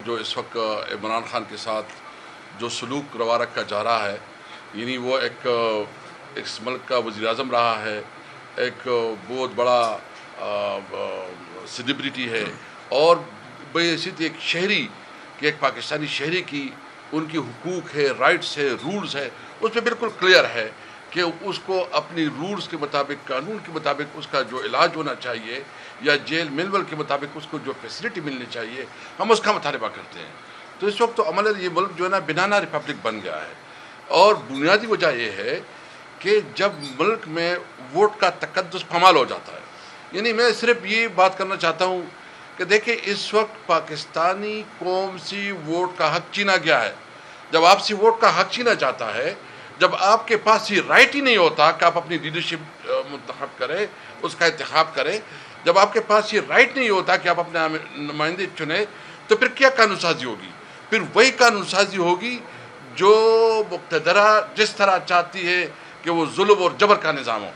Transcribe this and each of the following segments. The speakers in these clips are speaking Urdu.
جو اس وقت عمران خان کے ساتھ جو سلوک روا رکھا جا رہا ہے، یعنی وہ ایک اس ملک کا وزیر اعظم رہا ہے، ایک بہت بڑا سیلیبریٹی ہے، اور بحیثیت ایک شہری کہ ایک پاکستانی شہری کی ان کی حقوق ہے، رائٹس ہے، رولز ہے، اس پہ بالکل کلیئر ہے کہ اس کو اپنی رولز کے مطابق، قانون کے مطابق اس کا جو علاج ہونا چاہیے یا جیل ملول کے مطابق اس کو جو فیسلٹی ملنی چاہیے، ہم اس کا مطالبہ کرتے ہیں۔ تو اس وقت تو عملاً یہ ملک جو ہے نا بنانا ریپبلک بن گیا ہے، اور بنیادی وجہ یہ ہے کہ جب ملک میں ووٹ کا تقدس پامال ہو جاتا ہے، یعنی میں صرف یہ بات کرنا چاہتا ہوں کہ دیکھیں اس وقت پاکستانی قوم سے ووٹ کا حق چھینا گیا ہے۔ جب آپ سے ووٹ کا حق چھینا جاتا ہے، جب آپ کے پاس یہ رائٹ ہی نہیں ہوتا کہ آپ اپنی لیڈرشپ منتخب کریں، اس کا انتخاب کریں، جب آپ کے پاس یہ رائٹ نہیں ہوتا کہ آپ اپنے نمائندے چنیں، تو پھر کیا قانون سازی ہوگی؟ پھر وہی قانون سازی ہوگی جو مقتدرہ جس طرح چاہتی ہے کہ وہ ظلم اور جبر کا نظام ہو۔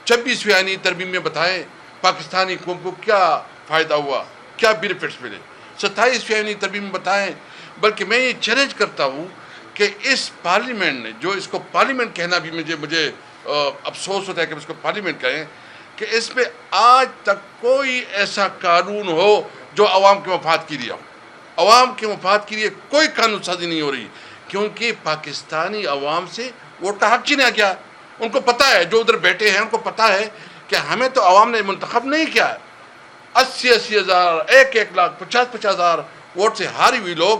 26ویں آئینی ترمیم میں بتائیں پاکستانی قوم کو کیا فائدہ ہوا، کیا بینیفٹس ملے۔ 27ویں آئینی ترمیم میں بتائیں، بلکہ میں یہ چیلنج کرتا ہوں کہ اس پارلیمنٹ نے، جو اس کو پارلیمنٹ کہنا بھی مجھے افسوس ہوتا ہے کہ اس کو پارلیمنٹ کہیں، کہ اس میں آج تک کوئی ایسا قانون ہو جو عوام کے مفاد کے لیے ہو۔ عوام کے مفاد کے لیے کوئی قانون سازی نہیں ہو رہی، کیونکہ پاکستانی عوام سے ووٹ کا حق چھینا گیا۔ ان کو پتہ ہے، جو ادھر بیٹھے ہیں ان کو پتہ ہے کہ ہمیں تو عوام نے منتخب نہیں کیا ہے۔ 80 ہزار، 1 لاکھ 50 ہزار ووٹ سے ہاری ہوئی لوگ،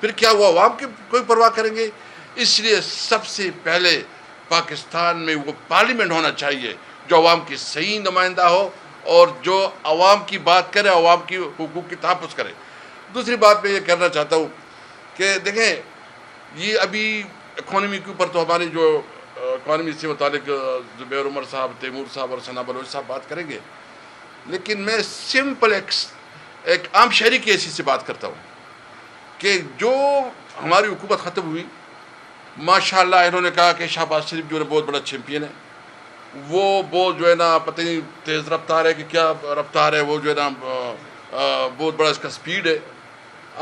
پھر کیا وہ عوام کی کوئی پرواہ کریں گے؟ اس لیے سب سے پہلے پاکستان میں وہ پارلیمنٹ ہونا چاہیے جو عوام کی صحیح نمائندہ ہو اور جو عوام کی بات کرے، عوام کی حقوق کی تحفظ کرے۔ دوسری بات میں یہ کہنا چاہتا ہوں کہ دیکھیں یہ ابھی اکانومی کے اوپر تو ہمارے جو اکانومی سے متعلق زبیر عمر صاحب، تیمور صاحب اور ثنا بلوچ صاحب بات کریں گے، لیکن میں سمپل ایک عام شہری کی حیثیت سے بات کرتا ہوں کہ جو ہماری حکومت ختم ہوئی، ماشاءاللہ انہوں نے کہا کہ شہباز شریف جو ہے بہت بڑا چیمپئن ہے، وہ بہت جو ہے نا پتہ نہیں تیز رفتار ہے کہ کیا رفتار ہے، وہ جو ہے نا بہت بڑا اس کا سپیڈ ہے۔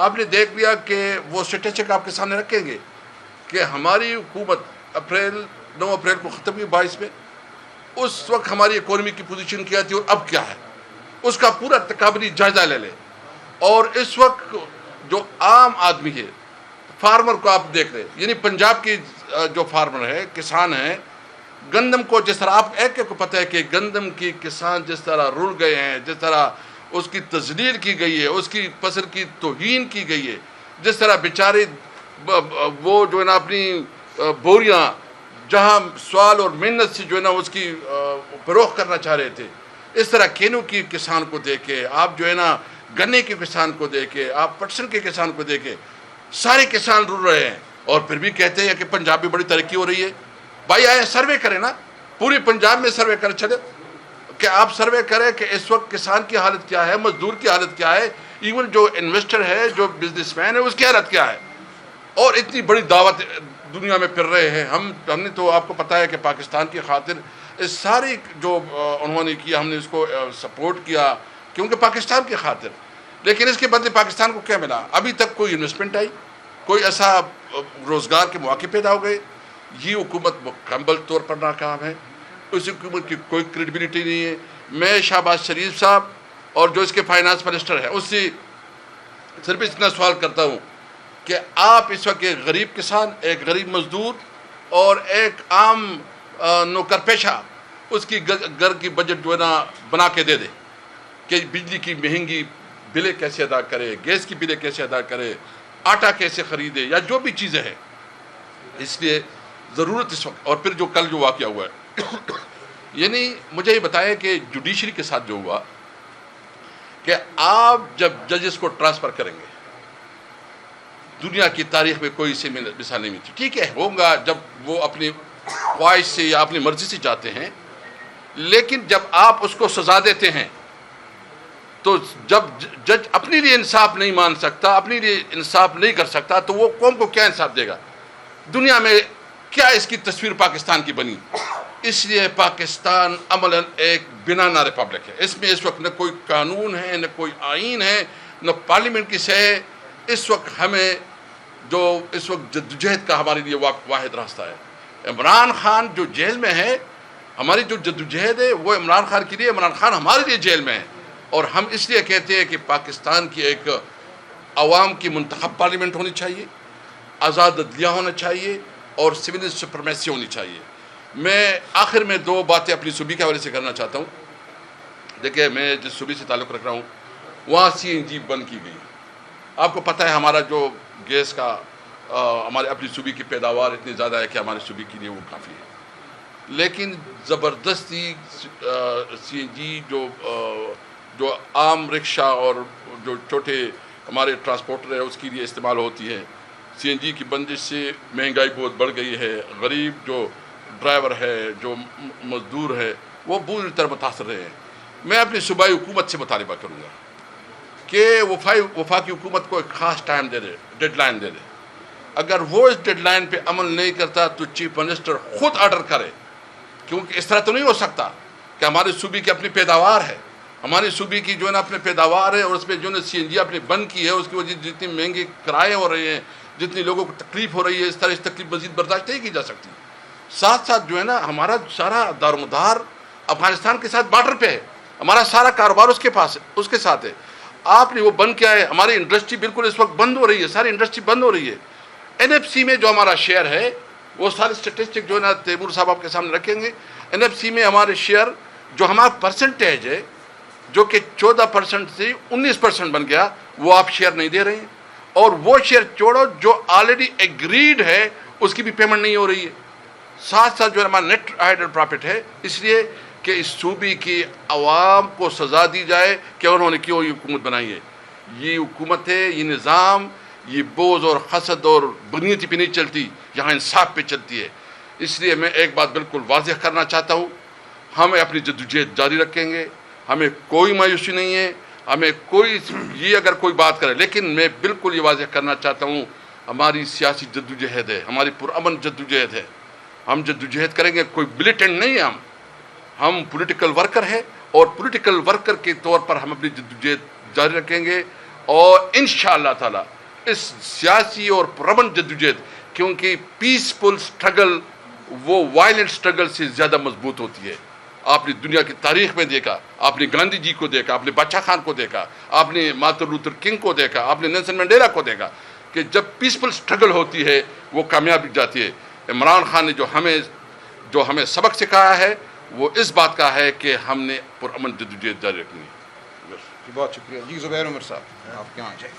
آپ نے دیکھ لیا کہ وہ اسٹیٹسٹک آپ کے سامنے رکھیں گے کہ ہماری حکومت 9 اپریل کو ختم ہوئی 22 میں، اس وقت ہماری اکانومی کی پوزیشن کیا تھی اور اب کیا ہے، اس کا پورا تقابلی جائزہ لے لیں۔ اور اس وقت جو عام آدمی ہے، فارمر کو آپ دیکھ لیں، یعنی پنجاب کی جو فارمر ہے، کسان ہیں، گندم کو جس طرح آپ ایک کو پتہ ہے کہ گندم کی کسان جس طرح رل گئے ہیں، جس طرح اس کی تذلیل کی گئی ہے، اس کی فصل کی توہین کی گئی ہے، جس طرح بیچارے وہ جو ہے نا اپنی بوریاں جہاں سوال اور محنت سے جو ہے نا اس کی فروخت کرنا چاہ رہے تھے، اس طرح کینو کی کسان کو دیکھے، آپ جو ہے نا گنے کے کسان کو دیکھے، آپ پٹسن کے کسان کو دیکھے، سارے کسان رل رہے ہیں، اور پھر بھی کہتے ہیں کہ پنجاب میں بڑی ترقی ہو رہی ہے۔ بھائی آئے سروے کریں نا، پوری پنجاب میں سروے کر چلے کہ آپ سروے کریں کہ اس وقت کسان کی حالت کیا ہے، مزدور کی حالت کیا ہے، ایون جو انویسٹر ہے، جو بزنس مین ہے، اس کی حالت کیا ہے۔ اور اتنی بڑی دعوت دنیا میں پھر رہے ہیں، ہم نے تو آپ کو پتہ ہے کہ پاکستان کی خاطر اس ساری جو انہوں نے کیا، ہم نے اس کو سپورٹ کیا کیونکہ پاکستان کی خاطر، لیکن اس کے بدلے پاکستان کو کیا ملا؟ ابھی تک کوئی انویسٹمنٹ آئی، کوئی ایسا روزگار کے مواقع پیدا ہو گئے؟ یہ حکومت مکمل طور پر ناکام ہے، اس حکومت کی کوئی کریڈیبلٹی نہیں ہے۔ میں شہباز شریف صاحب اور جو اس کے فائنانس منسٹر ہیں اس سے صرف اتنا سوال کرتا ہوں کہ آپ اس وقت ایک غریب کسان، ایک غریب مزدور اور ایک عام نوکر پیشہ، اس کی گھر کی بجٹ جو ہے نا بنا کے دے دے کہ بجلی کی مہنگی بلیں کیسے ادا کرے، گیس کی بلیں کیسے ادا کرے، آٹا کیسے خریدے، یا جو بھی چیزیں ہیں۔ اس لیے ضرورت اس وقت، اور پھر جو کل جو واقعہ ہوا ہے یعنی مجھے یہ بتائیں کہ جوڈیشری کے ساتھ جو ہوا کہ آپ جب ججز کو ٹرانسفر کریں گے، دنیا کی تاریخ میں کوئی سے مثال نہیں ملتی، ٹھیک ہے ہوگا جب وہ اپنی خواہش سے یا اپنی مرضی سے جاتے ہیں، لیکن جب آپ اس کو سزا دیتے ہیں تو جب جج اپنے لیے انصاف نہیں مان سکتا، اپنے لیے انصاف نہیں کر سکتا، تو وہ قوم کو کیا انصاف دے گا؟ دنیا میں کیا اس کی تصویر پاکستان کی بنی؟ اس لیے پاکستان عملاً ایک بنانا ریپبلک ہے۔ اس میں اس وقت نہ کوئی قانون ہے، نہ کوئی آئین ہے، نہ پارلیمنٹ کی شے ہے۔ اس وقت ہمیں جو اس وقت جدوجہد کا ہمارے لیے واحد راستہ ہے۔ عمران خان جو جیل میں ہے، ہماری جو جدوجہد ہے وہ عمران خان کے لیے، عمران خان ہمارے لیے جیل میں ہے، اور ہم اس لیے کہتے ہیں کہ پاکستان کی ایک عوام کی منتخب پارلیمنٹ ہونی چاہیے، آزاد عدلیہ ہونا چاہیے، اور سول سپرمیسی ہونی چاہیے۔ میں آخر میں دو باتیں اپنی صوبے کے حوالے سے کرنا چاہتا ہوں۔ دیکھیں، میں جس صوبے سے تعلق رکھ رہا ہوں وہاں CNG بند کی گئی۔ آپ کو پتہ ہے ہمارا جو گیس کا ہمارے اپنی صوبے کی پیداوار اتنی زیادہ ہے کہ ہمارے صوبے کے لیے وہ کافی ہے، لیکن زبردستی CNG جو عام رکشہ اور جو چھوٹے ہمارے ٹرانسپورٹر ہے اس کے لیے استعمال ہوتی ہے، CNG کی بندش سے مہنگائی بہت بڑھ گئی ہے۔ غریب جو ڈرائیور ہے، جو مزدور ہے، وہ بری طرح متاثر رہے ہیں۔ میں اپنی صوبائی حکومت سے مطالبہ کروں گا کہ وفاقی حکومت کو ایک خاص ٹائم دے دے، ڈیڈ لائن دے دے۔ اگر وہ اس ڈیڈ لائن پہ عمل نہیں کرتا تو چیف منسٹر خود آرڈر کرے، کیونکہ اس طرح تو نہیں ہو سکتا کہ ہمارے صوبے کی اپنی پیداوار ہے، ہماری صوبے کی جو ہے نا اپنے پیداوار ہے، اور اس پہ جو ہے نا CNG اپنی بند کی ہے، اس کی وجہ جتنی مہنگی کرائے ہو رہے ہیں، جتنی لوگوں کو تکلیف ہو رہی ہے، اس طرح اس تکلیف مزید برداشت نہیں کی جا سکتی۔ ساتھ ساتھ جو ہے نا ہمارا سارا دار و مدار افغانستان کے ساتھ بارڈر پہ ہے، ہمارا سارا کاروبار اس کے پاس ہے، اس کے ساتھ ہے۔ آپ نے وہ بند کیا ہے، ہماری انڈسٹری بالکل اس وقت بند ہو رہی ہے، ساری انڈسٹری بند ہو رہی ہے۔ NFC میں جو ہمارا شیئر ہے، وہ سارے اسٹیٹسٹک جو ہے نا تیمور صاحب آپ کے سامنے رکھیں گے۔ NFC میں ہمارے شیئر جو ہمارا پرسنٹیج ہے، جو کہ 14% سے 19% بن گیا، وہ آپ شیئر نہیں دے رہے ہیں، اور وہ شیئر چھوڑو جو آلریڈی ایگریڈ ہے اس کی بھی پیمنٹ نہیں ہو رہی ہے۔ ساتھ ساتھ جو ہمارا نیٹ ہائیڈر پرافٹ ہے، اس لیے کہ اس صوبے کی عوام کو سزا دی جائے کہ انہوں نے کیوں یہ حکومت بنائی ہے۔ یہ حکومت ہے، یہ نظام، یہ بوجھ اور حسد اور بدنیتی پہ نہیں چلتی، یہاں انصاف پہ چلتی ہے۔ اس لیے میں ایک بات بالکل واضح کرنا چاہتا ہوں، ہم اپنی جدوجہد جاری رکھیں گے، ہمیں کوئی مایوسی نہیں ہے، ہمیں کوئی یہ اگر کوئی بات کرے، لیکن میں بالکل یہ واضح کرنا چاہتا ہوں، ہماری سیاسی جدوجہد ہے، ہماری پرامن جدوجہد ہے، ہم جدوجہد کریں گے، کوئی ملیٹنٹ نہیں ہے، ہم پولیٹیکل ورکر ہیں، اور پولیٹیکل ورکر کے طور پر ہم اپنی جدوجہد جاری رکھیں گے، اور انشاءاللہ تعالی اس سیاسی اور پرامن جدوجہد، کیونکہ پیسفل سٹرگل وہ وائلنٹ سٹرگل سے زیادہ مضبوط ہوتی ہے۔ آپ نے دنیا کی تاریخ میں دیکھا، آپ نے گاندھی جی کو دیکھا، آپ نے بادشاہ خان کو دیکھا، آپ نے مارٹن لوتھر کنگ کو دیکھا، آپ نے نیلسن منڈیلا کو دیکھا، کہ جب پیسفل سٹرگل ہوتی ہے وہ کامیاب جاتی ہے۔ عمران خان نے جو ہمیں سبق سکھایا ہے وہ اس بات کا ہے کہ ہم نے پرامن جدوجہد جاری رکھنی ہے۔ جی بہت شکریہ جی۔ زبیر عمر صاحب، آپ کے یہاں جائیں۔